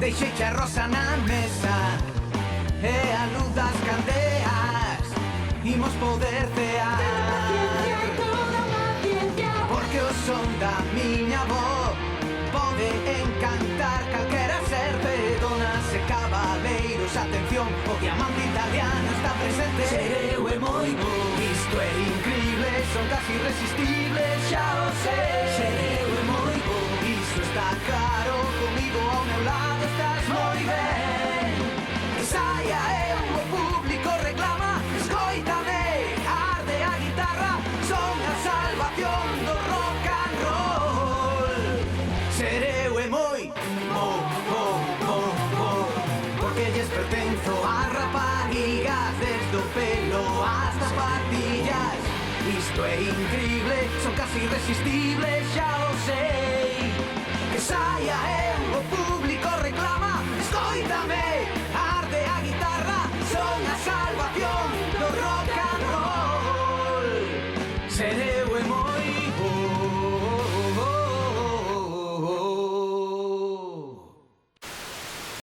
Deixeiche a rosa na mesa e a luz das candeas imos poder cear. Porque o son da miña voz pode encantar calquera serpe. Donas e cabaleiros, atención, o diamante italiano está presente. Sereu é moi bo, isto é increíble, son casi irresistibles, xa o sei. Sereu é moi bo, isto está claro, comigo ao meu lado estás moi ben. Que saia eu, o público reclama, escoítame, arde a guitarra, son a salvación do rock and roll. Sereu é moi bo, bo, bo, bo, porque lles pertenzo a raparigas, desde o pelo hasta as patillas. Isto é increíble, son casi irresistibles, xa o sei. Que saia eu, o público reclama, escoítame, arde a guitarra, son a salvación do rock and roll. Sereu e moi